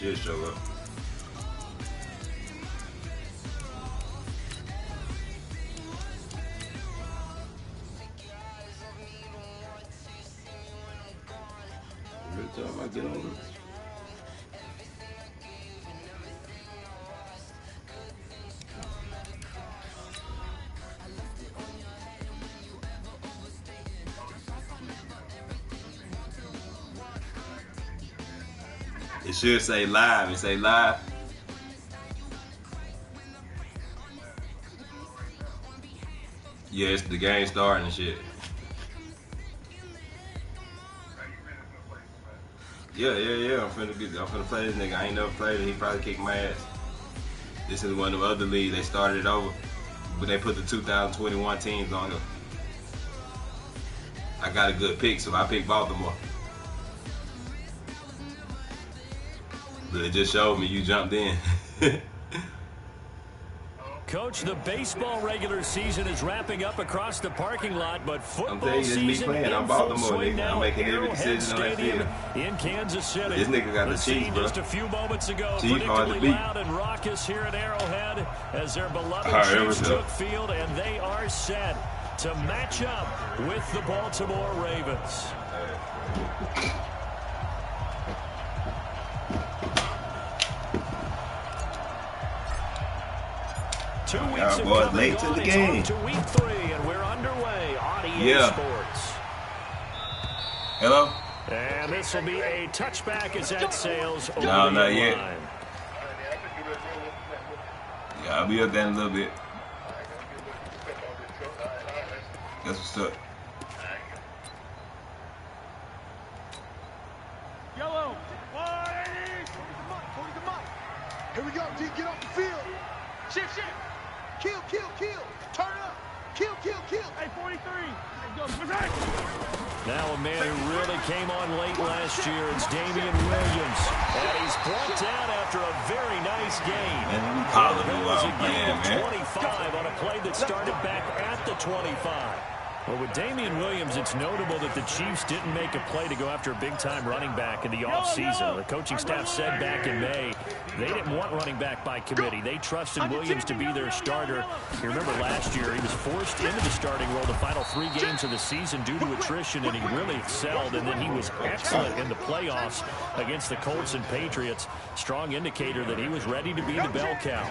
shit show up. Every time I get on it. It should say live. It say live. Yes, the game starting and shit. Yeah. I'm finna play this nigga. I ain't never played it. He probably kicked my ass. This is one of the other leagues. They started it over, but they put the 2021 teams on here. I got a good pick, so I picked Baltimore. But it just showed me you jumped in. Coach, the baseball regular season is wrapping up across the parking lot, but football season me playing. I'm Baltimore, nigga. I'm making every decision on that field. In Kansas City. This nigga got the Chiefs, bro. Just a few moments ago, Chiefs hard to beat. Loud and raucous here at Arrowhead as their beloved Chiefs took field, and they are set to match up with the Baltimore Ravens. 2 weeks boys, late to the game. To week 3, and we're underway on EA Sports. Hello? And this will be a touchback as that sails over no, the not yet. line. Yeah, I'll be up there in a little bit. That's what's up. Yellow. Here we go, D. Get off the field. Shift. Kill. Turn up. Kill. Hey, 43. Now a man who really came on late last year is Damian Williams. And he's brought down after a very nice game. Man, we calling you out, man. 25 on a play that started back at the 25. Well, with Damian Williams, it's notable that the Chiefs didn't make a play to go after a big-time running back in the offseason. The coaching staff said back in May they didn't want running back by committee. They trusted Williams to be their starter. You remember last year he was forced into the starting role the final 3 games of the season due to attrition, and he really excelled, and then he was excellent in the playoffs against the Colts and Patriots. Strong indicator that he was ready to be the bell cow.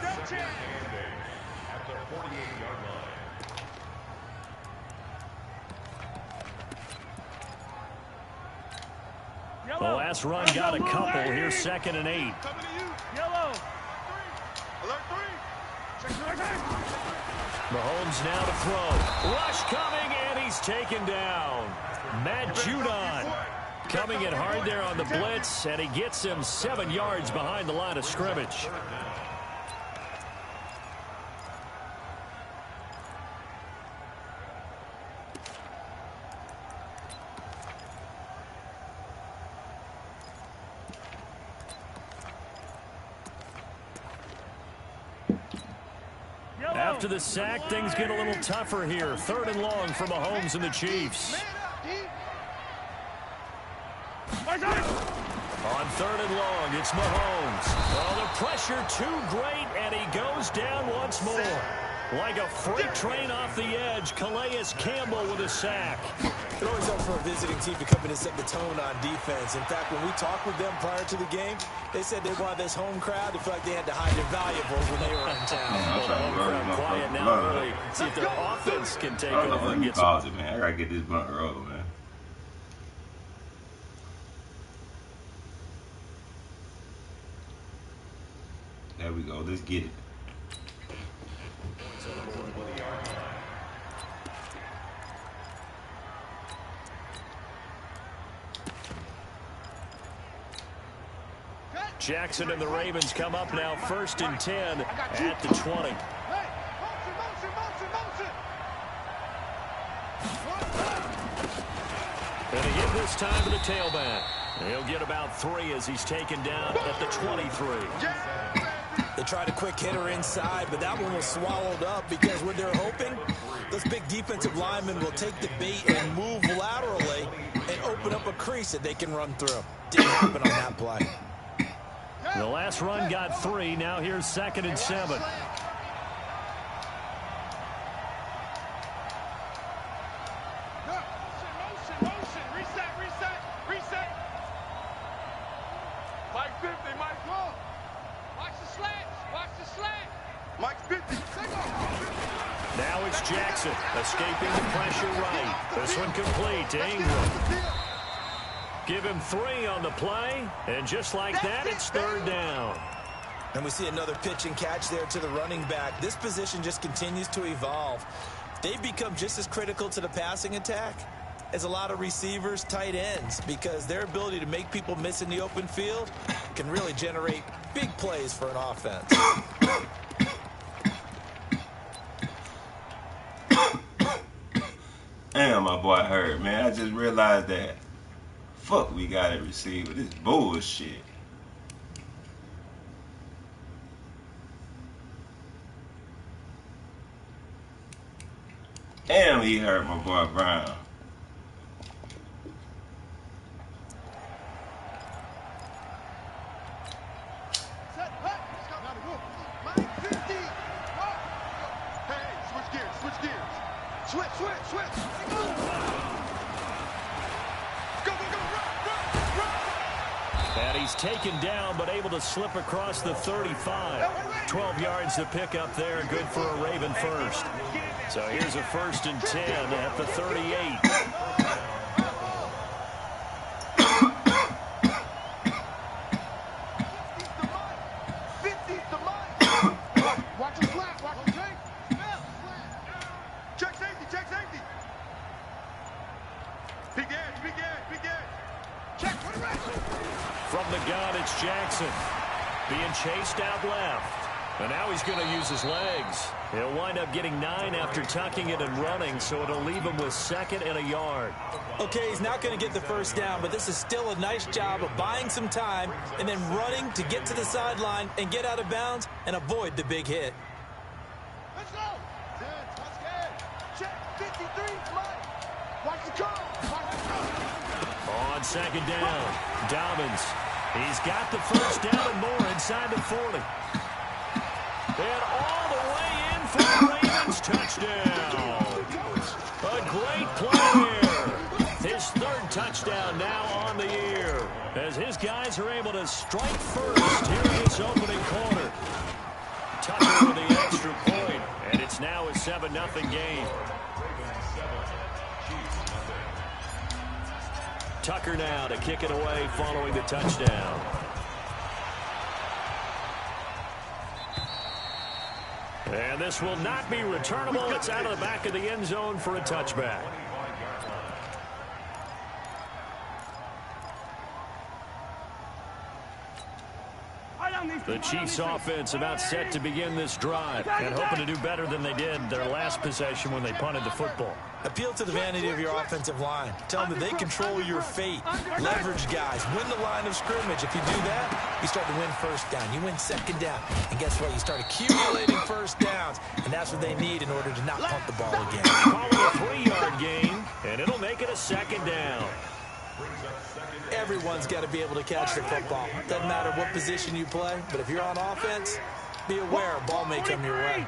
The last run got a couple. Here's 2nd and 8. Yellow. Alert 3. Mahomes now to throw. Rush coming, and he's taken down. Matt Judon coming in hard there on the blitz, and he gets him 7 yards behind the line of scrimmage. After the sack, things get a little tougher here. 3rd and long for Mahomes and the Chiefs. On 3rd and long, it's Mahomes. Oh, the pressure too great, and he goes down once more. Like a freight train off the edge, Calais Campbell with a sack. It always helps for a visiting team to come in and set the tone on defense. In fact, when we talked with them prior to the game, they said they wanted this home crowd to feel like they had to hide their valuables when they were in town. Well, the home crowd quiet now, really. See if their offense can take over and get some. It, man. I gotta get this bunt rolling, man. There we go. Let's get it. Jackson and the Ravens come up now 1st and 10 at the 20. And a hit this time to the tailback. He'll get about 3 as he's taken down at the 23. They tried a quick hitter inside, but that one was swallowed up because what they're hoping, those big defensive linemen will take the bait and move laterally and open up a crease that they can run through. Didn't happen on that play. The last run got 3. Now here's 2nd and 7. Now it's Jackson escaping the pressure right. This one complete to Ingram. Give him 3 on the play, and just like that, it's 3rd down. And we see another pitch and catch there to the running back. This position just continues to evolve. They've become just as critical to the passing attack as a lot of receivers, tight ends, because their ability to make people miss in the open field can really generate big plays for an offense. Damn, my boy hurt, man. I just realized that. Fuck, we got a receiver. This is bullshit. Damn, he hurt my boy Brown. And he's taken down, but able to slip across the 35. 12 yards to pick up there, good for a Raven first. So here's a 1st and 10 at the 38. From the gun, it's Jackson being chased out left. And now he's going to use his legs. He'll wind up getting 9 after tucking it and running, so it'll leave him with 2nd and a yard. Okay, he's not going to get the 1st down, but this is still a nice job of buying some time and then running to get to the sideline and get out of bounds and avoid the big hit. Let's go. That's good. Check 53. Watch the call. On 2nd down, Dobbins. He's got the 1st down and more inside the 40. And all the way in for the Ravens touchdown. A great play here. His 3rd touchdown now on the year, as his guys are able to strike first here in this opening quarter. Tucker with the extra point, and it's now a 7-0 game. Tucker now to kick it away following the touchdown. And this will not be returnable. It's out of the back of the end zone for a touchback. The Chiefs offense about set to begin this drive and hoping to do better than they did their last possession when they punted the football. Appeal to the vanity of your offensive line. Tell them that they control your fate. Leverage guys. Win the line of scrimmage. If you do that, you start to win 1st down. You win 2nd down. And guess what? You start accumulating 1st downs. And that's what they need in order to not punt the ball again. Call it a 3-yard gain, and it'll make it a 2nd down. Everyone's got to be able to catch the football. Doesn't matter what position you play, but if you're on offense, be aware a ball may come your way.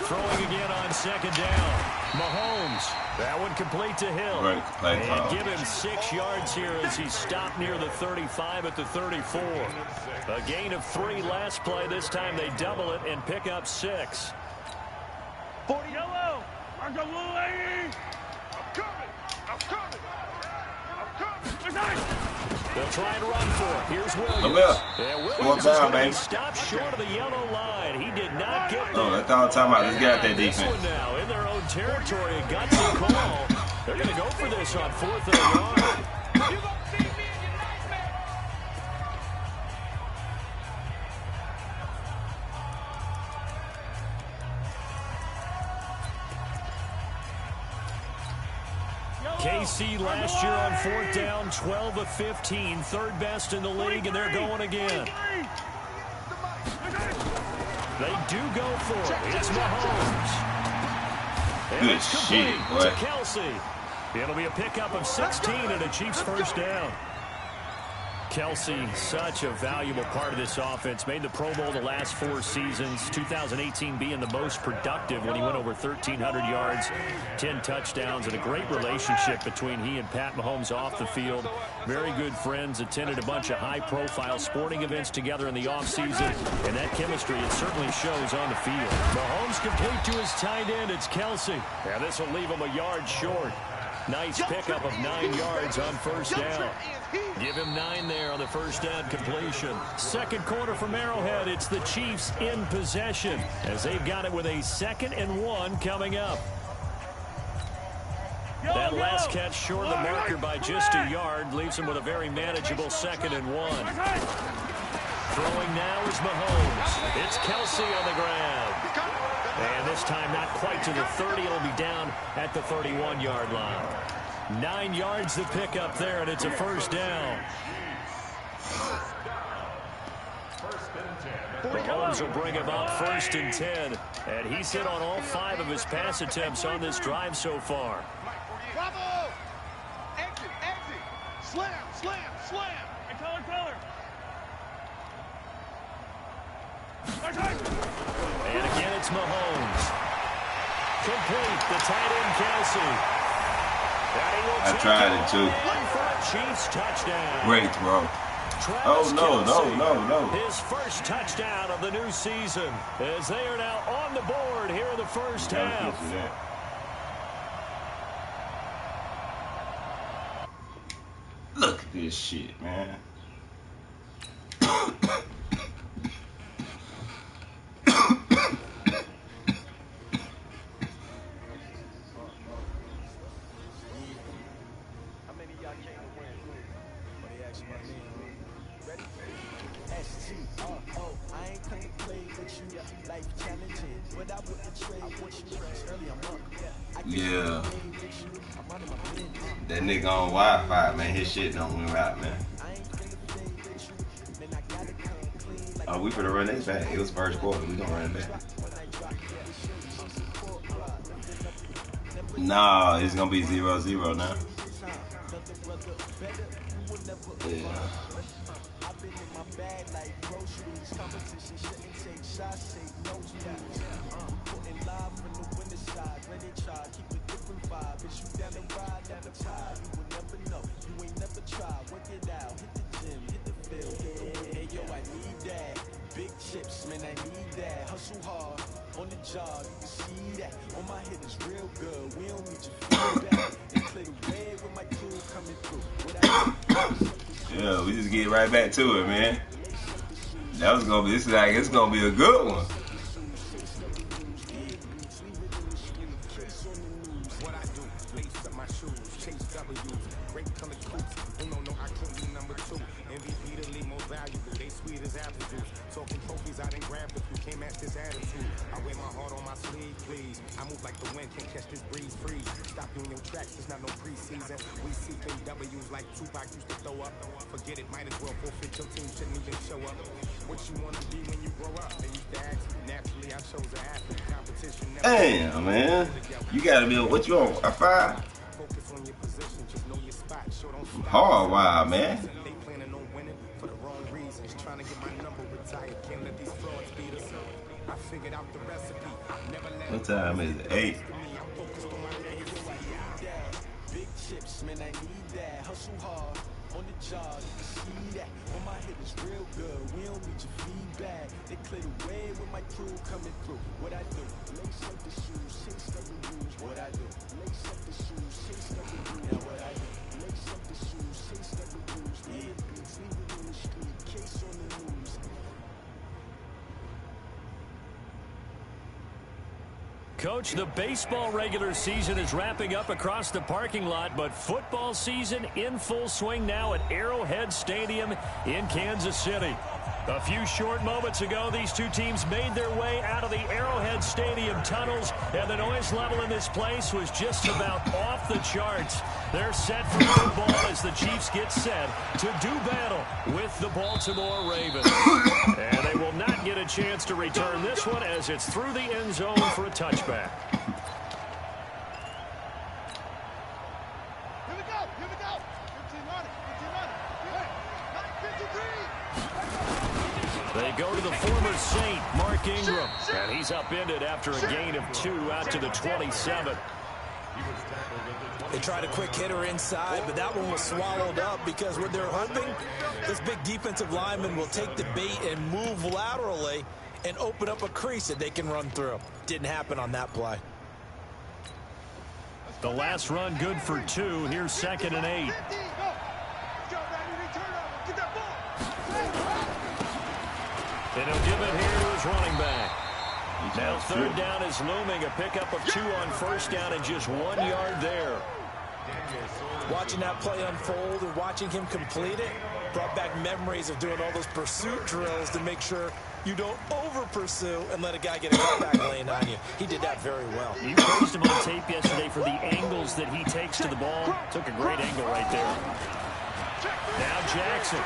Throwing again on 2nd down. Mahomes. That one complete to Hill. And give him 6 yards here as he stopped near the 35 at the 34. A gain of 3 last play. This time they double it and pick up 6. 40 yellow. I'm coming. I'm coming. They'll try and run for it. Here's Williams. Williams is going to stop short of the yellow line. He did not get there. No, that's all I'm talking about. Let's get out that defense. This one now in their own territory. A gutsy call. They're going to go for this on 4th and a yard. KC last year on 4th down, 12 of 15, 3rd best in the league, and they're going again. They do go for it. It's Mahomes. And Good it's complete shit, boy. to Kelsey. It'll be a pickup of 16 and a Chiefs 1st down. Kelsey, such a valuable part of this offense. Made the Pro Bowl the last 4 seasons. 2018 being the most productive when he went over 1,300 yards, 10 touchdowns, and a great relationship between he and Pat Mahomes off the field. Very good friends. Attended a bunch of high-profile sporting events together in the offseason, and that chemistry, it certainly shows on the field. Mahomes complete to his tight end. It's Kelsey. Now this will leave him a yard short. Nice pickup of 9 yards on first down. Give him 9 there on the first down completion. Second quarter from Arrowhead. It's the Chiefs in possession as they've got it with a 2nd and 1 coming up. That last catch short of the marker by just a yard leaves him with a very manageable 2nd and 1. Throwing now is Mahomes. It's Kelsey on the ground. And this time not quite to the 30. It'll be down at the 31-yard line. 9 yards to pick up there, and it's a first down. Mahomes will bring him up 1st and 10. And he's hit on all 5 of his pass attempts on this drive so far. Bravo! Exit, exit! Slam, slam, slam! And color. And again, it's Mahomes. Complete, the tight end, Kelsey. I tried it too. For a Chiefs touchdown. Great throw. Oh, no. His first touchdown of the new season as they are now on the board here in the first half. Look at this shit, man. Yeah. That nigga on Wi-Fi, man. His shit don't win right, man. Oh, we finna run this back. It was first quarter. We gonna run it back. Nah, it's gonna be 0-0 now. Yeah. On the job, you can see that. On my head is real good. We don't need your feedback. And play the way with my crew coming through. Yeah, we just get right back to it, man. That was gonna be. It's gonna be a good one. Damn, man. You gotta be what you on? A 5? Hard wild, man. What time is it? 8. Big chips, man, I need that. Hustle hard on the job. You see that? On my head is real good. We don't need your feedback. They clear the way with my crew coming through. What I do? Lace up the shoes, chase up the rules. What I do? Lace up the shoes, chase up the rules. Now what I do? Lace up the shoes, chase up the rules. Yeah, beats, leave it in the street. Case on the news. Coach, the baseball regular season is wrapping up across the parking lot, but football season in full swing now at Arrowhead Stadium in Kansas City. A few short moments ago, these two teams made their way out of the Arrowhead Stadium tunnels, and the noise level in this place was just about off the charts. They're set for football as the Chiefs get set to do battle with the Baltimore Ravens. And they will not get a chance to return this one as it's through the end zone for a touchback. Here we go. 15 on it. 15 on it. They go to the former Saint, Mark Ingram, and he's upended after a gain of 2 out to the 27. They tried a quick hitter inside, but that one was swallowed up because what they're hoping, this big defensive lineman will take the bait and move laterally and open up a crease that they can run through. Didn't happen on that play. The last run good for 2. Here's 2nd and 8. And he'll give it here to his running back. Now 3rd down is looming. A pickup of 2 on 1st down and just 1 yard there. Watching that play unfold and watching him complete it brought back memories of doing all those pursuit drills to make sure you don't over-pursue and let a guy get a cutback lane on you. He did that very well. You praised him on tape yesterday for the angles that he takes to the ball. Took a great angle right there. Now Jackson.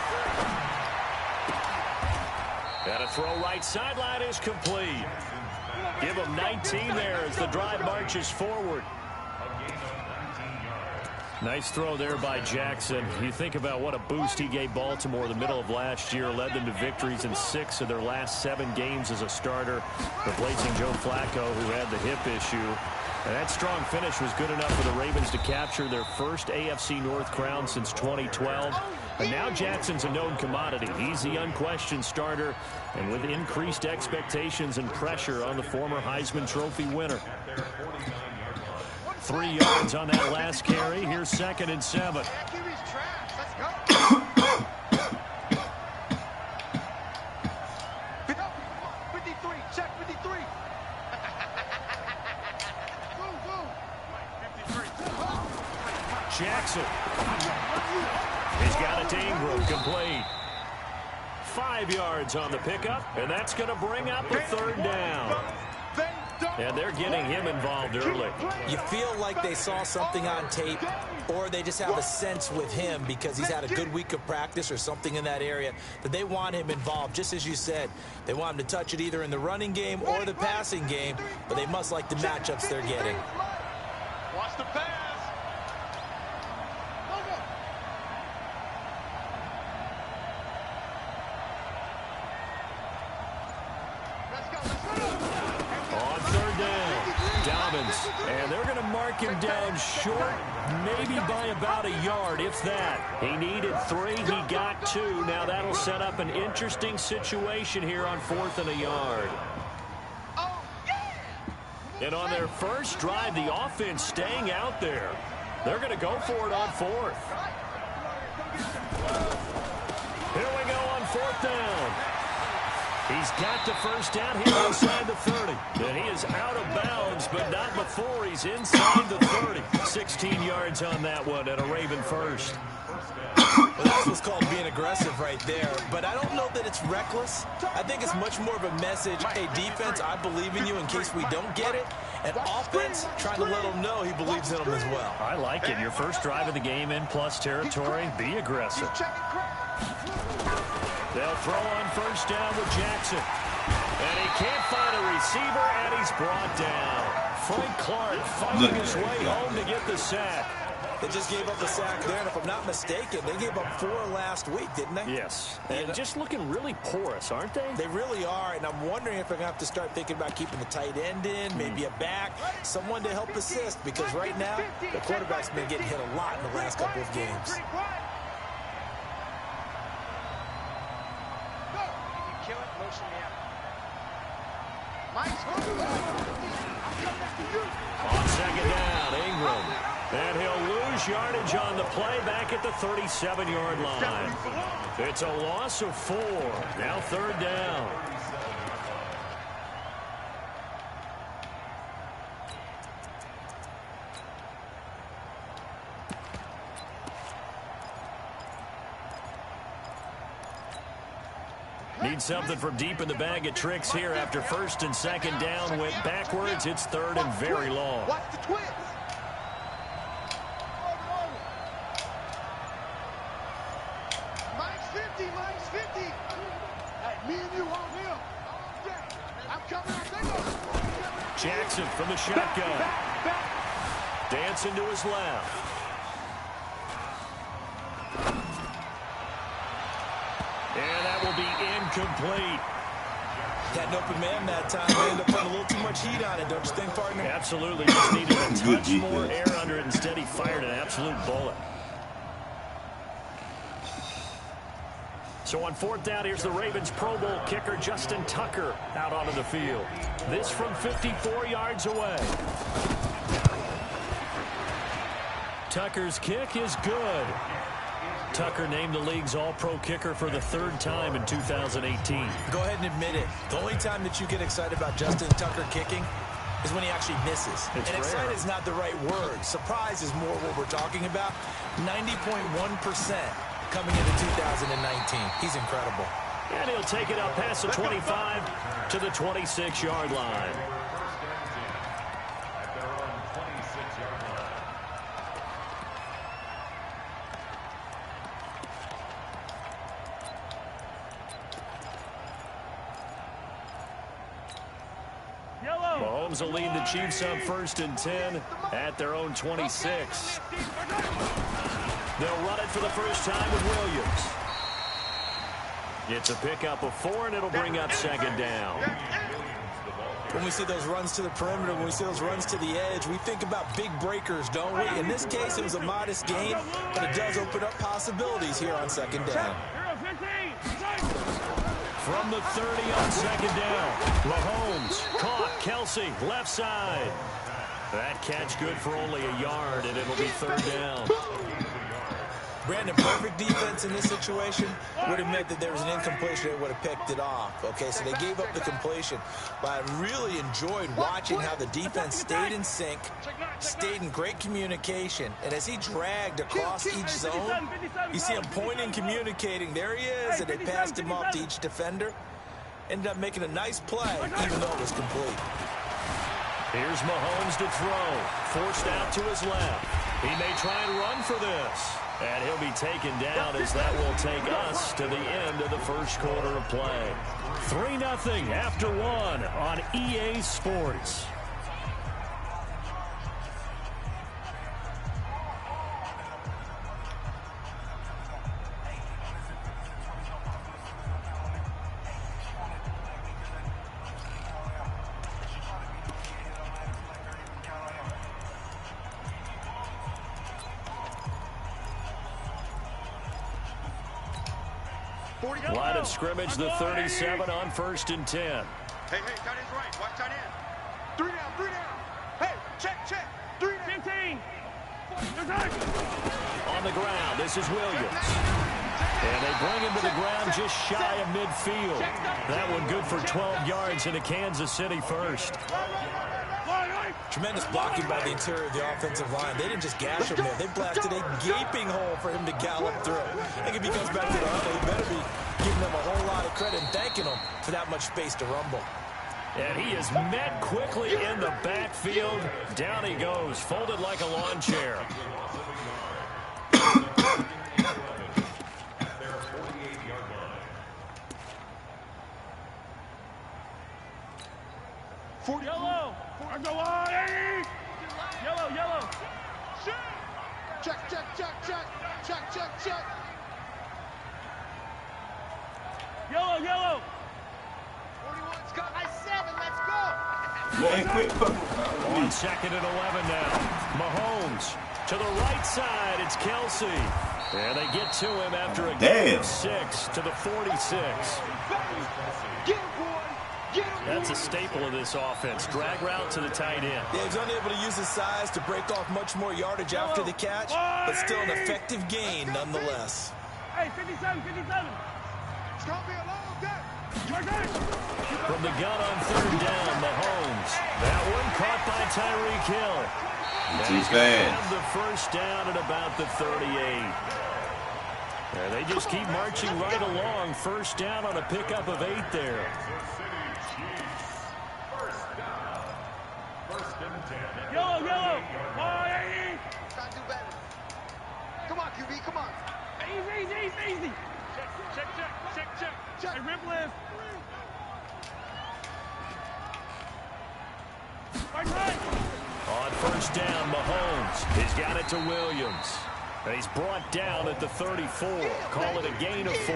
And a throw right sideline is complete. Give him 19 there as the drive marches forward. Nice throw there by Jackson. You think about what a boost he gave Baltimore the middle of last year. Led them to victories in 6 of their last 7 games as a starter, replacing Joe Flacco, who had the hip issue. And that strong finish was good enough for the Ravens to capture their first AFC North crown since 2012. And now Jackson's a known commodity. He's the unquestioned starter, and with increased expectations and pressure on the former Heisman Trophy winner. 3 yards on that last carry. Here's 2nd and 7. Jackson. He's got it to Ingram, complete. 5 yards on the pickup, and that's going to bring up a 3rd down. And they're getting him involved early. You feel like they saw something on tape, or they just have a sense with him because he's had a good week of practice or something in that area that they want him involved. Just as you said, they want him to touch it either in the running game or the passing game, but they must like the matchups they're getting. Watch the pass. And they're going to mark him down short, maybe by about a yard, if that. He needed 3. He got 2. Now that'll set up an interesting situation here on 4th and a yard. And on their first drive, the offense staying out there. They're going to go for it on 4th. Here we go on 4th down. He's got the first down here inside the 30. And he is out of bounds, but not before he's inside the 30. 16 yards on that one and a Raven first. Well, that's what's called being aggressive right there. But I don't know that it's reckless. I think it's much more of a message, hey, defense, I believe in you in case we don't get it. And offense, trying to let him know he believes in them as well. I like it. Your first drive of the game in plus territory, be aggressive. They'll throw on first down with Jackson. And he can't find a receiver, and he's brought down. Frank Clark fighting his way home to get the sack. They just gave up a sack there, and if I'm not mistaken, they gave up 4 last week, didn't they? Yes. And just looking really porous, aren't they? They really are, and I'm wondering if they're going to have to start thinking about keeping the tight end in, maybe a back, someone to help assist, because right now, the quarterback's been getting hit a lot in the last couple of games. On second down, Ingram. And he'll lose yardage on the play back at the 37-yard line. It's a loss of 4. Now 3rd down. Need something from deep in the bag of tricks here after 1st and 2nd down went backwards. It's 3rd and very long. Watch the twist. Mike's 50, Mike's 50. Hey, me and you on him. I'm coming out. Jackson from the shotgun. Dancing to his left. And that will be incomplete. Had an open man that time. They ended up putting a little too much heat on it, don't you think, partner? Absolutely. Just needed a touch more air under it. Instead, he fired an absolute bullet. So on 4th down, here's the Ravens Pro Bowl kicker, Justin Tucker, out onto the field. This from 54 yards away. Tucker's kick is good. Tucker named the league's all-pro kicker for the 3rd time in 2018. Go ahead and admit it. The only time that you get excited about Justin Tucker kicking is when he actually misses. It's and excited rare. is not the right word. Surprise is more what we're talking about. 90.1% coming into 2019. He's incredible. And he'll take it out past the 25 to the 26-yard line. Mahomes will lead the Chiefs up 1st and 10 at their own 26. They'll run it for the first time with Williams. It's a pickup of 4, and it'll bring up 2nd down. When we see those runs to the perimeter, when we see those runs to the edge, we think about big breakers, don't we? In this case, it was a modest gain, but it does open up possibilities here on 2nd down. From the 30 on 2nd down. Mahomes caught. Kelsey, left side. That catch good for only a yard, and it'll be 3rd down. Brandon, perfect defense in this situation would have meant that there was an incompletion that would have picked it off. Okay, so they gave up the completion. But I really enjoyed watching how the defense stayed in sync, stayed in great communication. And as he dragged across each zone, you see him pointing, communicating. There he is, and they passed him off to each defender. Ended up making a nice play, even though it was complete. Here's Mahomes to throw. Forced out to his left. He may try and run for this. And he'll be taken down as that will take us to the end of the 1st quarter of play. 3-0 after 1 on EA Sports. Line of scrimmage, the 37 on 1st and 10. Hey, tight end's right. Watch tight end. 3 down, 3 down. Hey, check. 3 down. 15. On the ground, this is Williams. And they bring him to the ground just shy of midfield. That one good for 12 yards into Kansas City 1st. Tremendous blocking by the interior of the offensive line. They didn't just gash him there. They blasted a gaping hole for him to gallop through. I think if he comes back to the huddle, he better be giving them a whole lot of credit and thanking them for that much space to rumble. And he is met quickly in the backfield. Down he goes, folded like a lawn chair. Yellow. Yellow. Check. Yellow. 41's got my 7. Let's go. Man, quit. On 2nd and 11 now. Mahomes to the right side. It's Kelsey. And they get to him after a gain of 6 to the 46. That's a staple of this offense. Drag route to the tight end. Yeah, he's unable to use his size to break off much more yardage after the catch, but still an effective gain nonetheless. Hey, 57. It's going to be a long day. From the gun on 3rd down, Mahomes. That one caught by Tyreek Hill. And he's going to have the 1st down at about the 38. They just keep marching right along. 1st down on a pickup of 8 there. Yellow. Try to do better. Come on, QB, come on. Easy. Check. Hey, rip left. Right. On 1st down, Mahomes. He's got it to Williams. And he's brought down at the 34. Call it a gain of 4.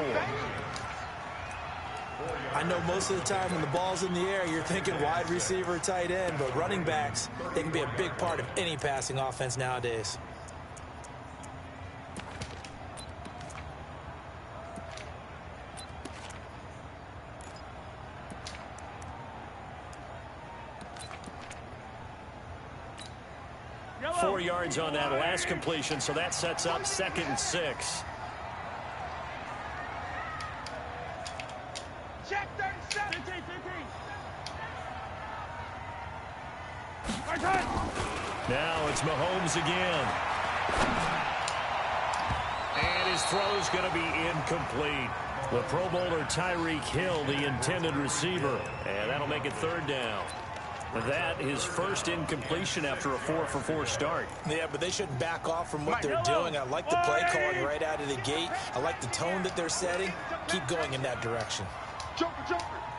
I know most of the time when the ball's in the air, you're thinking wide receiver, tight end, but running backs, they can be a big part of any passing offense nowadays. Yellow. 4 yards on that last completion, so that sets up 2nd and 6. Check 37. 15. Now it's Mahomes again. And his throw's going to be incomplete. The Pro Bowler Tyreek Hill, the intended receiver. And that'll make it 3rd down. That is first incompletion after a 4-for-4 start. Yeah, but they shouldn't back off from what they're doing. I like the play calling right out of the gate. I like the tone that they're setting. Keep going in that direction. Joker.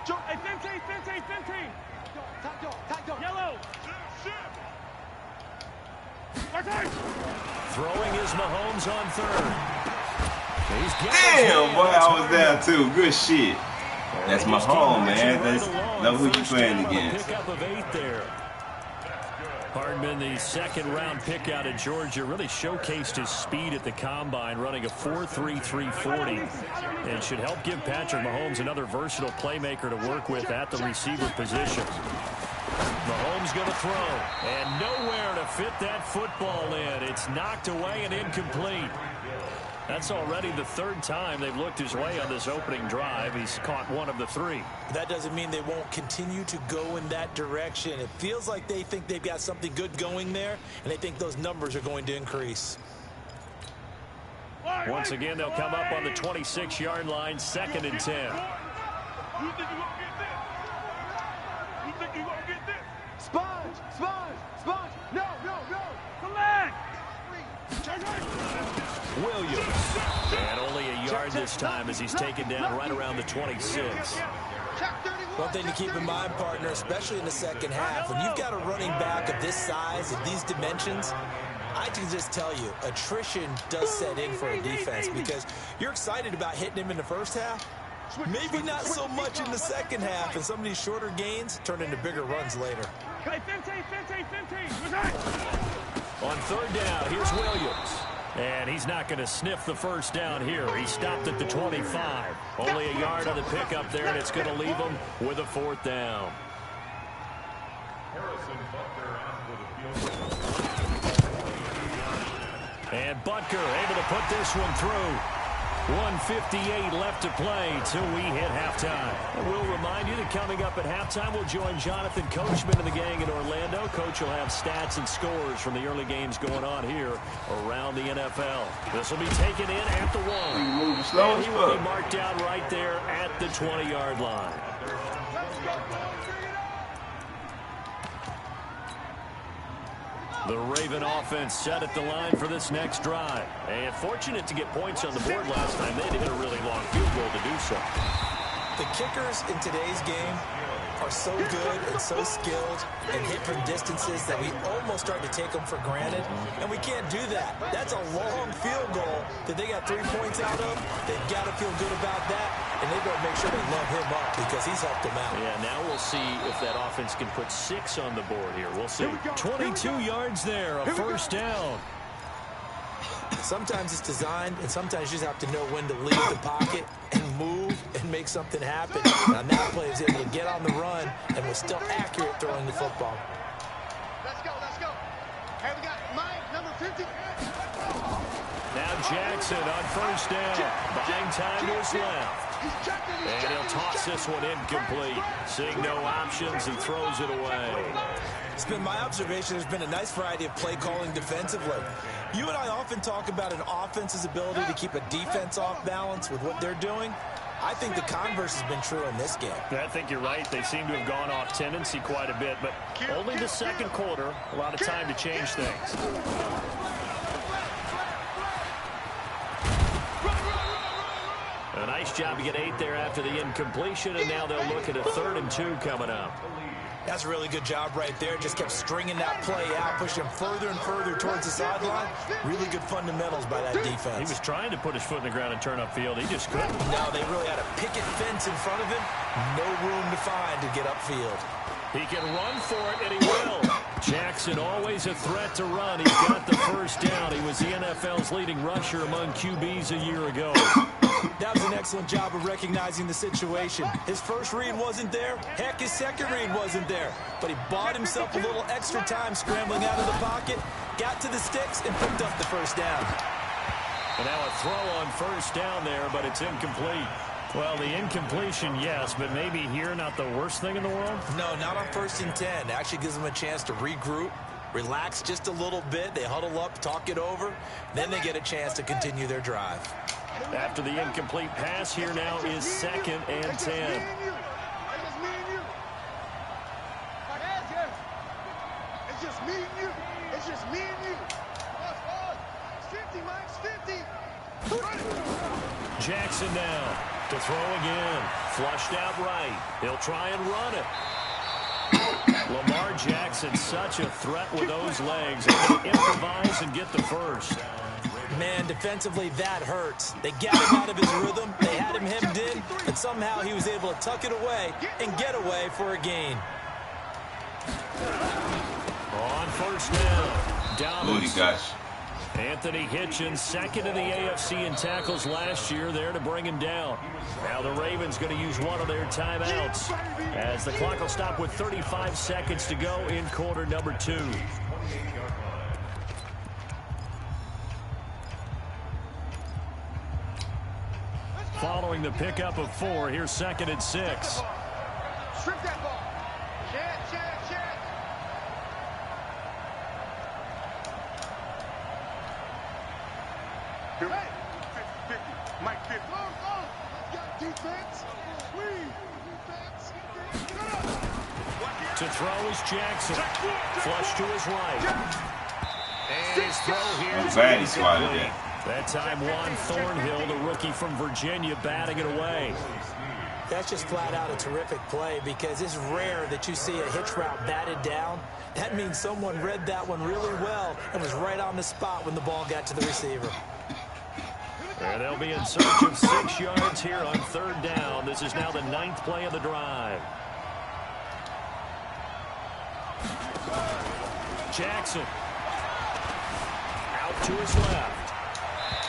Hey, 15. Tight dog. Yellow. Throwing is Mahomes on 3rd. Damn, boy, I was there too. Good shit. That's my home, man. That's who you playing against. Pickup of 8 there. Hardman, the 2nd-round pick out of Georgia, really showcased his speed at the combine, running a 4.33 40, and should help give Patrick Mahomes another versatile playmaker to work with at the receiver position. Mahomes going to throw, and nowhere to fit that football in. It's knocked away and incomplete. That's already the 3rd time they've looked his way on this opening drive. He's caught 1 of the 3. That doesn't mean they won't continue to go in that direction. It feels like they think they've got something good going there, and they think those numbers are going to increase. Once again, they'll come up on the 26-yard line, 2nd and 10. You think you're going to get this? You think you're going to get this? Sponge. No. Collect. Williams. And only a yard this time as he's taken down right around the 26. One thing to keep in mind, partner, especially in the second half, when you've got a running back of this size and these dimensions, I can just tell you, attrition does set in for a defense because you're excited about hitting him in the first half. Maybe not so much in the second half, and some of these shorter gains turn into bigger runs later. 15. On 3rd down, here's Williams. And he's not going to sniff the first down here. He stopped at the 25. Only a yard on the pickup there, and it's going to leave him with a 4th down. And Butker able to put this one through. 1:58 left to play till we hit halftime. And we'll remind you that coming up at halftime, we'll join Jonathan Coachman and the gang in Orlando. Coach will have stats and scores from the early games going on here around the NFL. This will be taken in at the 1. And he will be marked down right there at the 20-yard line. The Raven offense set at the line for this next drive. And fortunate to get points on the board last time. They needed a really long field goal to do so. The kickers in today's game are so good and so skilled and hit from distances that we almost start to take them for granted, and we can't do that. That's a long field goal that they got 3 points out of. They've got to feel good about that, and they've got to make sure they love him up because he's helped them out. Yeah, now we'll see if that offense can put 6 on the board here. We'll see. 22 yards there, a 1st down. Sometimes it's designed, and sometimes you just have to know when to leave the pocket and move and make something happen. Now that play is able to get on the run and was still accurate throwing the football. Let's go. Hey, we got Mike, number 50. Now Jackson on 1st down. Buying time to his left. And he'll toss this one incomplete. Seeing no options, he throws it away. It's been my observation there's been a nice variety of play calling defensively. You and I often talk about an offense's ability to keep a defense off balance with what they're doing. I think the converse has been true in this game. I think you're right. They seem to have gone off tendency quite a bit, but only the 2nd quarter. A lot of time to change things. A nice job to get 8 there after the incompletion, and now they'll look at a 3rd and 2 coming up. That's a really good job right there. Just kept stringing that play out, pushing him further and further towards the sideline. Really good fundamentals by that defense. He was trying to put his foot in the ground and turn upfield. He just couldn't. No, they really had a picket fence in front of him. No room to find to get upfield. He can run for it, and he will. Jackson, always a threat to run. He's got the first down. He was the NFL's leading rusher among QBs a year ago. That was an excellent job of recognizing the situation. His first read wasn't there. Heck, his second read wasn't there. But he bought himself a little extra time scrambling out of the pocket, got to the sticks, and picked up the first down. And now a throw on first down there, but it's incomplete. Well, the incompletion, yes, but maybe here not the worst thing in the world? No, not on 1st and 10. Actually gives them a chance to regroup, relax just a little bit. They huddle up, talk it over. Then they get a chance to continue their drive. After the incomplete pass, here now is 2nd and 10. It's just me and you. It's just me and you. It's 50, Mike. 50. Jackson now to throw again. Flushed out right. He'll try and run it. Lamar Jackson, such a threat with those legs. He can improvise and get the first. Man, defensively, that hurts. They got him out of his rhythm. They had him hemmed in, but somehow he was able to tuck it away and get away for a gain. On first down. Booty, gosh. Anthony Hitchens, 2nd in the AFC in tackles last year, there to bring him down. Now the Ravens going to use one of their timeouts as the clock will stop with 35 seconds to go in quarter number 2. Following the pickup of 4, here's 2nd and 6. Strip that ball. Chance. Hey, 50, Mike 50. Let's go. Defense. To throw is Jackson. Flush to his right. And his throw here is Bad he swatted it. that time Juan Thornhill, the rookie from Virginia, batting it away. That's just flat out a terrific play because it's rare that you see a hitch route batted down. That means someone read that one really well and was right on the spot when the ball got to the receiver. And they'll be in search of 6 yards here on 3rd down. This is now the 9th play of the drive. Jackson. Out to his left.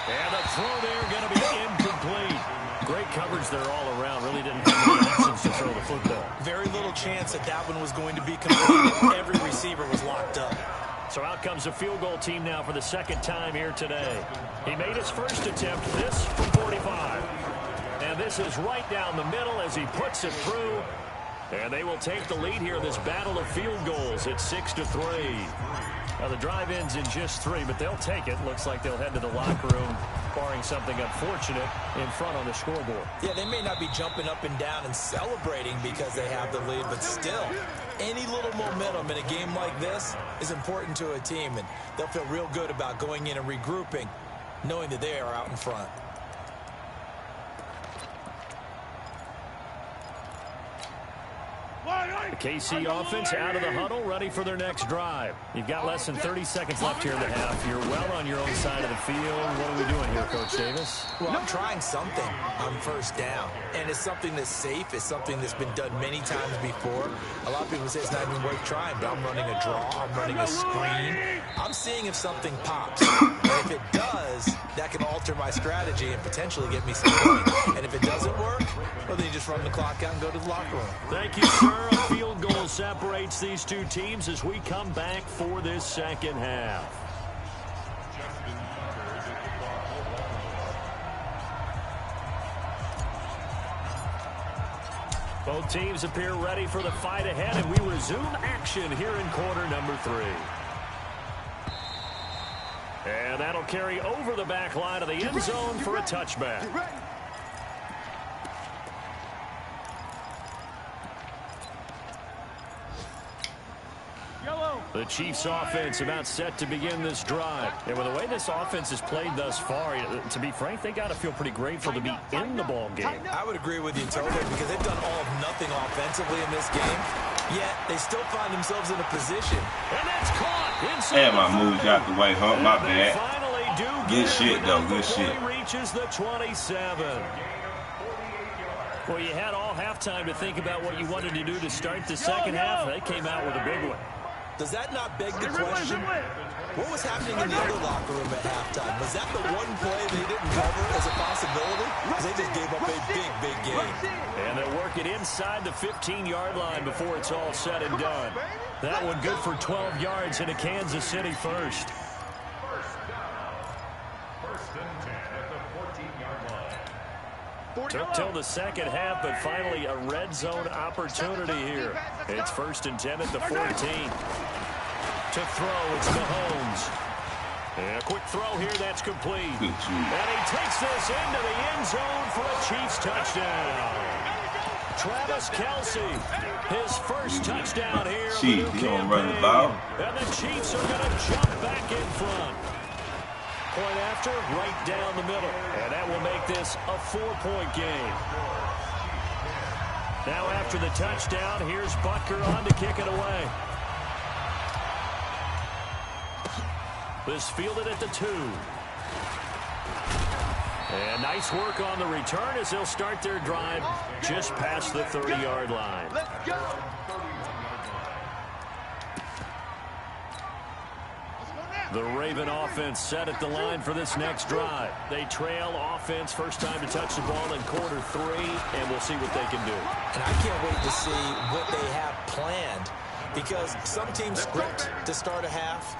And the throw there going to be incomplete. Great coverage there all around. Really didn't have any options to throw the football. Very little chance that that one was going to be complete. Every receiver was locked up. So out comes a field goal team now for the 2nd time here today. He made his first attempt, this from 45. And this is right down the middle as he puts it through. And they will take the lead here in this battle of field goals. It's 6-3. Now the drive ends in just 3, but they'll take it. Looks like they'll head to the locker room, barring something unfortunate in front on the scoreboard. Yeah, they may not be jumping up and down and celebrating because they have the lead, but still, any little momentum in a game like this is important to a team, and they'll feel real good about going in and regrouping, knowing that they are out in front. The KC offense out of the huddle, ready for their next drive. You've got less than 30 seconds left here in the half. You're well on your own side of the field. What are we doing here, Coach Davis? Well, I'm trying something on 1st down, and it's something that's safe. It's something that's been done many times before. A lot of people say it's not even worth trying, but I'm running a draw. I'm running a screen. I'm seeing if something pops. And if it does, that can alter my strategy and potentially get me some points. And if it doesn't work, well, then you just run the clock out and go to the locker room. Thank you, sir. A field goal separates these two teams as we come back for this 2nd half. Both teams appear ready for the fight ahead, and we resume action here in quarter number 3. And that'll carry over the back line of the end zone for a touchback. The Chiefs offense about set to begin this drive. And with the way this offense has played thus far, to be frank, they got to feel pretty grateful to be in the ball game. I would agree with you totally because they've done all of nothing offensively in this game. Yet they still find themselves in a position. And that's caught. Damn, I moved out the way, huh? My bad. Finally do Good shit, though. Good shit. Reaches the 27. Well, you had all halftime to think about what you wanted to do to start the second half. They came out with a big one. Does that not beg the question? What was happening in the other locker room at halftime? Was that the one play they didn't cover as a possibility? Because they just gave up a big, big game. And they'll work it inside the 15-yard line before it's all said and done. That one good for 12 yards in a Kansas City first. Took till the second half, but finally a red zone opportunity here. It's 1st and 10 at the 14. To throw, it's Mahomes. And a quick throw here, that's complete. And he takes this into the end zone for a Chiefs touchdown. Travis Kelce, his first touchdown here. Chief, he don't run the ball. And the Chiefs are going to jump back in front. Point after, right down the middle. And that will make this a 4-point game. Now after the touchdown, here's Butker on to kick it away. This fielded at the 2. And nice work on the return as they'll start their drive just past the 30-yard line. Let's go. The Raven offense set at the line for this next drive. They trail offense, first time to touch the ball in quarter 3, and we'll see what they can do. And I can't wait to see what they have planned, because some teams script to start a half.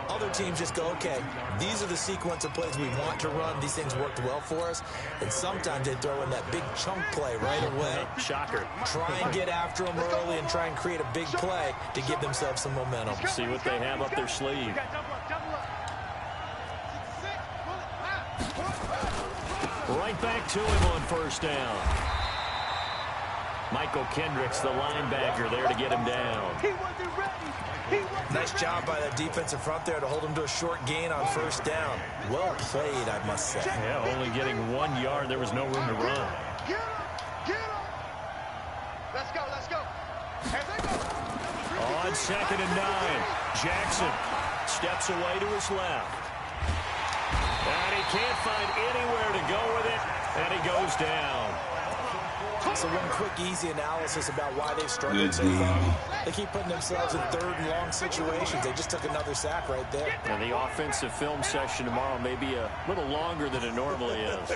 Other teams just go, okay, these are the sequence of plays we want to run. These things worked well for us. And sometimes they throw in that big chunk play right away. Shocker. Try and get after them early and try and create a big play to give themselves some momentum. See what they have up their sleeve. Right back to him on first down. Michael Kendricks, the linebacker, there to get him down. He wasn't ready. Nice job by that defensive front there to hold him to a short gain on first down. Well played, I must say. Yeah, only getting 1 yard. There was no room to run. Get him. Get him. Let's go. Let's go. Here they go. On 2nd and 9, Jackson steps away to his left. And he can't find anywhere to go with it, and he goes down. So one quick, easy analysis about why they've struggled so far. They keep putting themselves in 3rd and long situations. They just took another sack right there. And the offensive film session tomorrow may be a little longer than it normally is.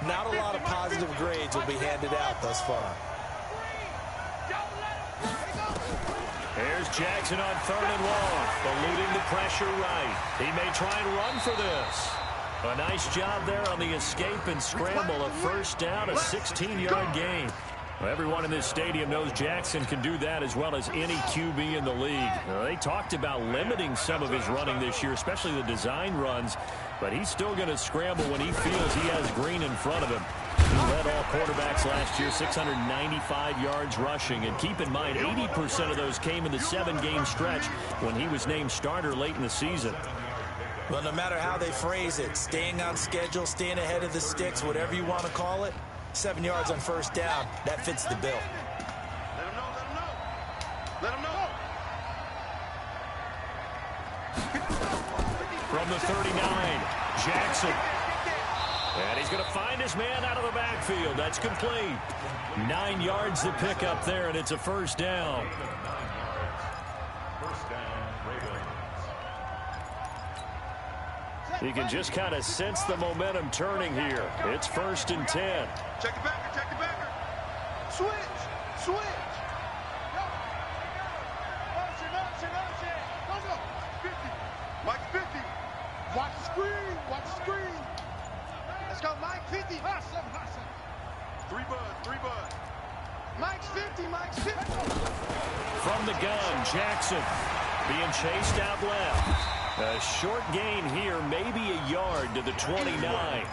Not a lot of positive grades will be handed out thus far. There's Jackson on 3rd and long, eluding the pressure right. He may try and run for this. A nice job there on the escape and scramble. A first down, a 16-yard gain. Well, everyone in this stadium knows Jackson can do that as well as any QB in the league. They talked about limiting some of his running this year, especially the design runs, but he's still going to scramble when he feels he has green in front of him. He led all quarterbacks last year, 695 yards rushing. And keep in mind, 80% of those came in the 7-game stretch when he was named starter late in the season. Well, no matter how they phrase it, staying on schedule, staying ahead of the sticks, whatever you want to call it, 7 yards on first down, that fits the bill. Let him know. Let him know. Let him know. From the 39, Jackson. And he's going to find his man out of the backfield. That's complete. 9 yards to pick up there, and it's a first down. You can just kind of sense the momentum turning here. It's 1st and 10. Check it back. Check it back. Switch. Switch. Motion. Go. 50. Mike 50. Watch the screen. Watch the screen. Let's go, Mike 50. Hustle. 3 bud. Mike's 50. From the gun, Jackson being chased out left. A short gain here, maybe a yard to the 29.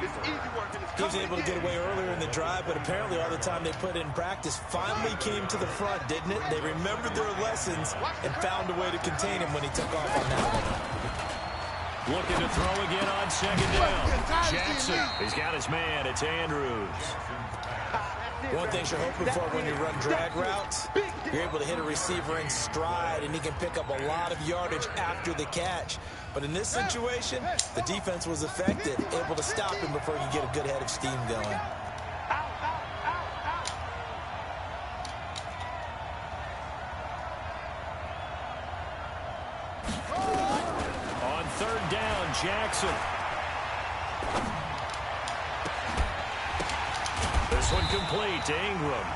He was able to get away earlier in the drive, but apparently all the time they put in practice finally came to the front, didn't it? They remembered their lessons and found a way to contain him when he took off on that one. Looking to throw again on 2nd down. Jackson, he's got his man. It's Andrews. One thing you're hoping for when you run drag routes, you're able to hit a receiver in stride, and he can pick up a lot of yardage after the catch. But in this situation, the defense was effective, able to stop him before you get a good head of steam going. On third down, Jackson. This one complete to Ingram.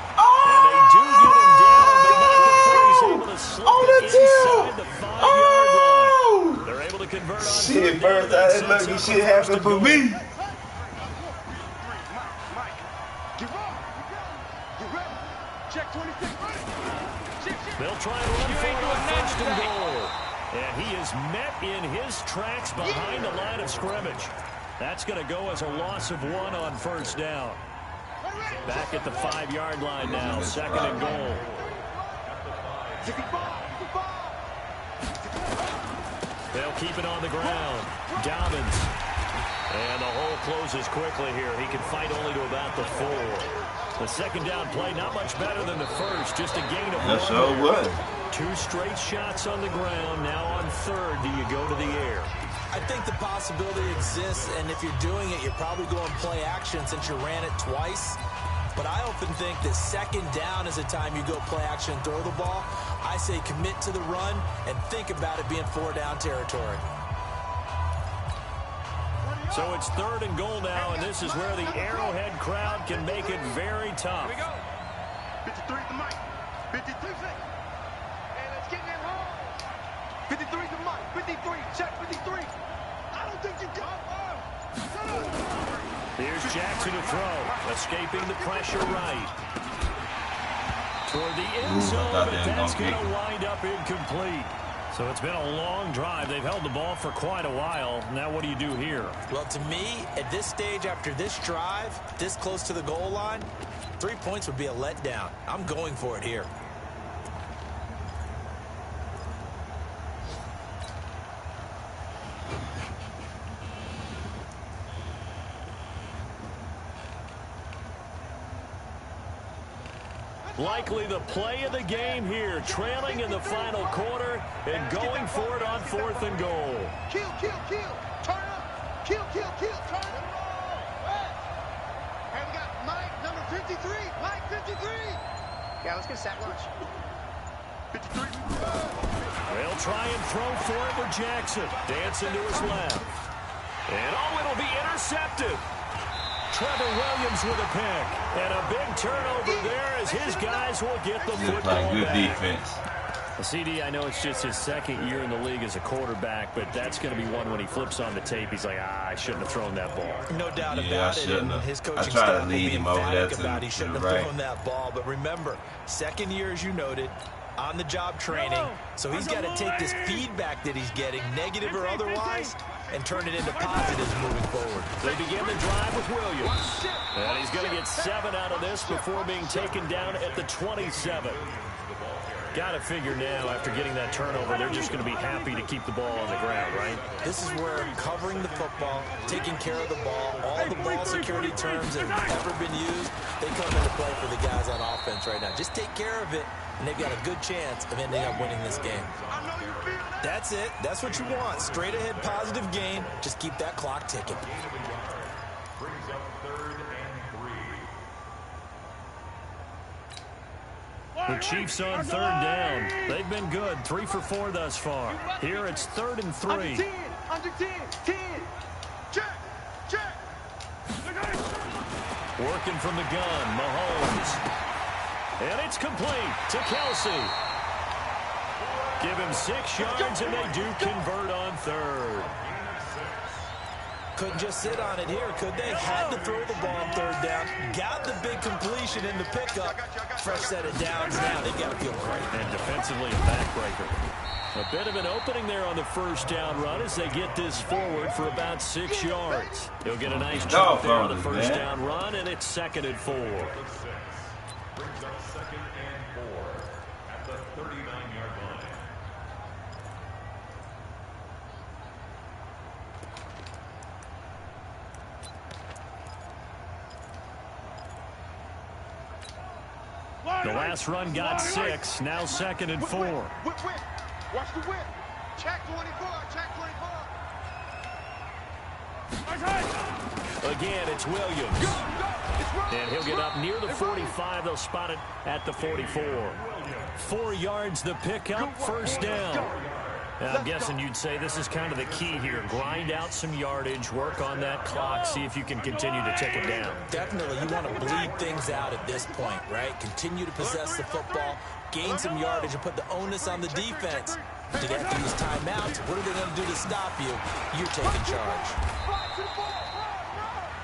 And they do get him down, but not before he's able to slip it inside the 5-yard line. They're able to convert on shit, first that lucky shit happened for me. They'll try and run for it on first and goal. And he is met in his tracks behind the line of scrimmage. That's going to go as a loss of 1 on first down. Back at the 5-yard line now, second and goal. They'll keep it on the ground. Dobbins. And the hole closes quickly here. He can fight only to about the 4. The second down play, not much better than the first. Just a gain of 1. That's so what? 2 straight shots on the ground. Now on third, do you go to the air? I think the possibility exists, and if you're doing it, you're probably going play action since you ran it twice. But I often think that second down is a time you go play action and throw the ball. I say commit to the run and think about it being 4-down territory. So it's third and goal now, and this is where the Arrowhead crowd can make it very tough. Here we go. 53 to Mike. 53. And let's get that home. 53 to Mike. 53. Check 53. I don't think you got Here's Jackson to throw. Escaping the pressure right. Toward the end zone, but that's going to wind up incomplete. So it's been a long drive. They've held the ball for quite a while. Now what do you do here? Well, to me, at this stage after this drive, this close to the goal line, 3 points would be a letdown. I'm going for it here. Likely the play of the game here, trailing in the final quarter and going for it on fourth and goal. Kill, kill, kill. Turn up. Kill, kill, kill. Turn up. And we got Mike, number 53. Mike, 53. Yeah, let's get sack lunch. 53. They'll try and throw for it with Jackson. Dancing to his left. And it'll be intercepted. Trevor Williams with a pick. And a big turnover there as his guys will get the football good back. defense. Well, CD, I know it's just his second year in the league as a quarterback, but that's going to be one when he flips on the tape. He's like, I shouldn't have thrown that ball. No doubt Yeah, about I it. shouldn't And have. his I coaching tried to staff will lead be him over there emphatic to about he shouldn't have the right. thrown that ball. But remember, second year, as you noted, on-the-job training. So he's got to take this feedback that he's getting, negative or otherwise, and turn it into positives moving forward. They begin the drive with Williams. And he's going to get 7 out of this before being taken down at the 27. Got to figure now, after getting that turnover, they're just going to be happy to keep the ball on the ground, right? This is where covering the football, taking care of the ball, all the ball security terms that have ever been used, they come into play for the guys on offense right now. Just take care of it, and they've got a good chance of ending up winning this game. That's it. That's what you want. Straight ahead positive gain. Just keep that clock ticking. The Chiefs on third down. They've been good. 3 for 4 thus far. Here it's 3rd and 3. Under 10. 10. Check. Check. Working from the gun, Mahomes. And it's complete to Kelsey. Give him 6 yards, and they do convert on third. Couldn't just sit on it here, could they? Had to throw the ball on third down. Got the big completion in the pickup. Fresh set of downs now. They've got to feel great. And defensively, a backbreaker. A bit of an opening there on the first down run as they get this forward for about 6 yards. He'll get a nice jump there on the first down run, and it's 2nd and 4. Brings up 2nd and 4 at the 39-yard line. The last run got 6. Now 2nd and 4. Whip. Watch the whip. Check 24. Check 24. Again, it's Williams. And he'll get up near the 45. They'll spot it at the 44. 4 yards the pickup, first down. I'm guessing you'd say this is kind of the key here. Grind out some yardage, work on that clock, see if you can continue to tick it down. Definitely, you want to bleed things out at this point, right? Continue to possess the football, gain some yardage, and put the onus on the defense. To get to use timeouts, what are they going to do to stop you? You're taking charge.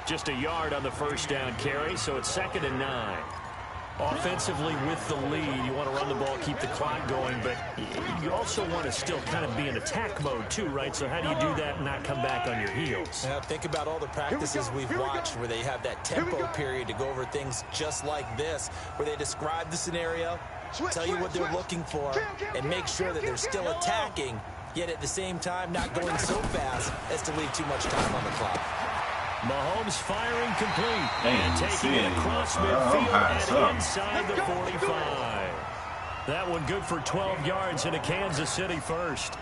Just a yard on the first down carry, so it's 2nd and 9. Offensively with the lead, you want to run the ball, keep the clock going, but you also want to still kind of be in attack mode too, right? So how do you do that and not come back on your heels? Now think about all the practices we've watched where they have that tempo period to go over things just like this, where they describe the scenario, tell you what they're looking for, and make sure that they're still attacking, yet at the same time not going so fast as to leave too much time on the clock. Mahomes firing complete and taking it across midfield and inside the 45. That one good for 12 yards into Kansas City first.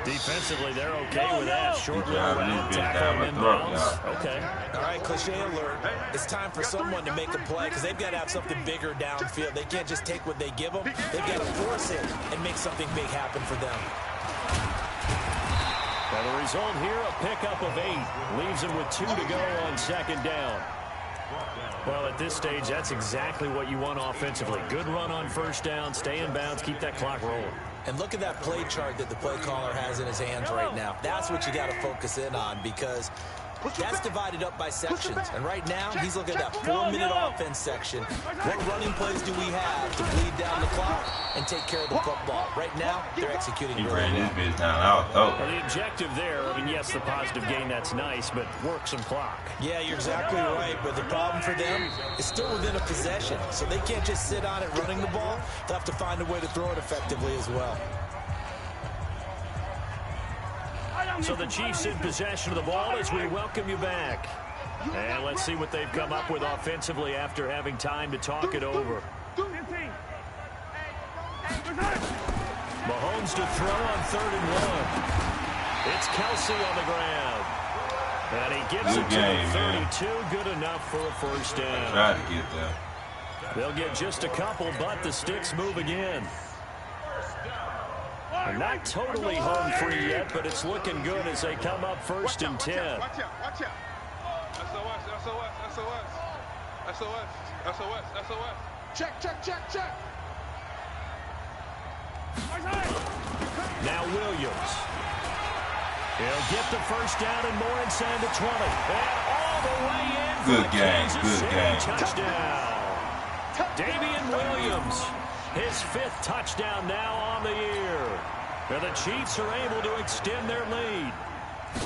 Defensively, they're okay with that. Short little route, tackle him inbounds. Okay. All right, cliche alert. It's time for someone to make a play because they've got to have something bigger downfield. They can't just take what they give them. They've got to force it and make something big happen for them. And the result here, a pickup of 8. Leaves him with 2 to go on 2nd down. Well, at this stage, that's exactly what you want offensively. Good run on first down, stay in bounds, keep that clock rolling. And look at that play chart that the play caller has in his hands right now. That's what you got to focus in on because that's divided up by sections. And right now, he's looking at that 4-minute offense section. What running plays do we have to bleed down the clock and take care of the football? Right now, they're executing really well. He ran this bitch down. Well, the objective there, I mean, yes, the positive gain, that's nice, but work some clock. Yeah, you're exactly right, but the problem for them is still within a possession. So they can't just sit on it running the ball. They'll have to find a way to throw it effectively as well. So the Chiefs in possession of the ball as we welcome you back. And let's see what they've come up with offensively after having time to talk it over. Mahomes to throw on 3rd and 1. It's Kelsey on the ground. And he gives it to the 32. Man. Good enough for a first down. Try to get there. They'll get just a couple, but the sticks move again. They're not totally home free yet, but it's looking good as they come up 1st and 10. Watch out. SOS. Check. Now Williams. He'll get the first down and more inside the 20. And all the way in for Good the game. Kansas City touchdown. Damian Williams, his 5th touchdown now on the year. And the Chiefs are able to extend their lead.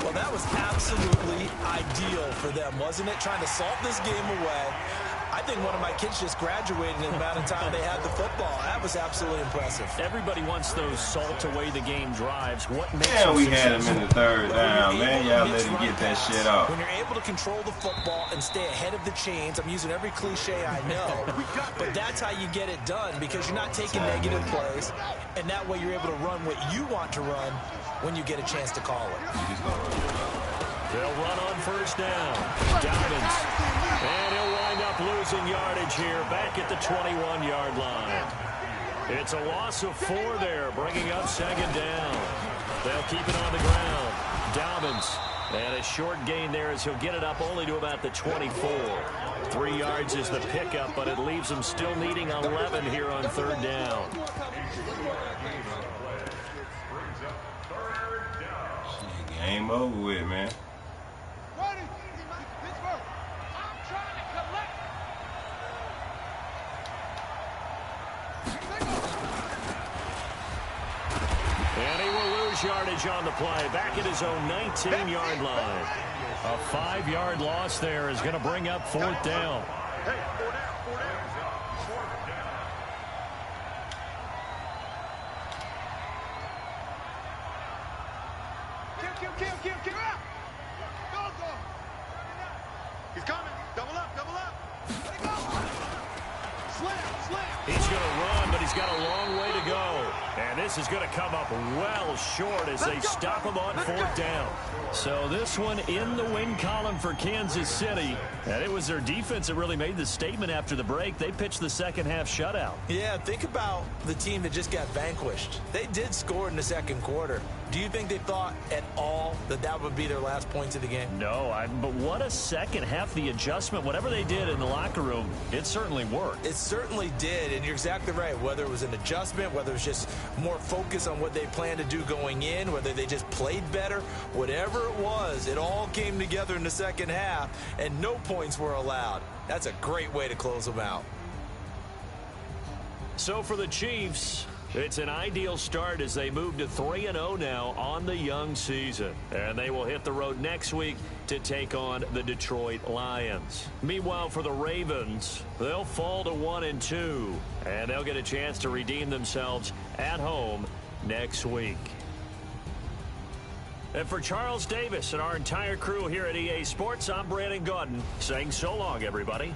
Well, that was absolutely ideal for them, wasn't it? Trying to salt this game away. I think one of my kids just graduated in the amount of time they had the football. That was absolutely impressive. Everybody wants those salt away the game drives. What makes Yeah, we had him in the 3rd down, man. Y'all let him get that shit off. When you're able to control the football and stay ahead of the chains, I'm using every cliche I know, but that's how you get it done because you're not taking negative plays, and that way you're able to run what you want to run when you get a chance to call it. They'll run on first down. Dobbins. And he'll wind up losing yardage here back at the 21-yard line. It's a loss of 4 there, bringing up 2nd down. They'll keep it on the ground. Dobbins. And a short gain there as he'll get it up only to about the 24. 3 yards is the pickup, but it leaves him still needing 11 here on 3rd down. Game over with, man. And he will lose yardage on the play. Back at his own 19-yard line. A 5-yard loss there is going to bring up 4th down. Hey, 4 down. Kill out. Go. He's coming. Double up. He's going to run, but he's got a long way to go. And this is going to come up well short as they stop him on 4th down. So this one in the win column for Kansas City. And it was their defense that really made the statement after the break. They pitched the second half shutout. Yeah, think about the team that just got vanquished. They did score in the second quarter. Do you think they thought at all that that would be their last points of the game? No, but what a second half. The adjustment, whatever they did in the locker room, it certainly worked. It certainly did, and you're exactly right. Whether it was an adjustment, whether it was just more focus on what they planned to do going in, whether they just played better, whatever it was, it all came together in the second half, and no points were allowed. That's a great way to close them out. So for the Chiefs, it's an ideal start as they move to 3-0 now on the young season. And they will hit the road next week to take on the Detroit Lions. Meanwhile, for the Ravens, they'll fall to 1-2. And they'll get a chance to redeem themselves at home next week. And for Charles Davis and our entire crew here at EA Sports, I'm Brandon Gaudin saying so long, everybody.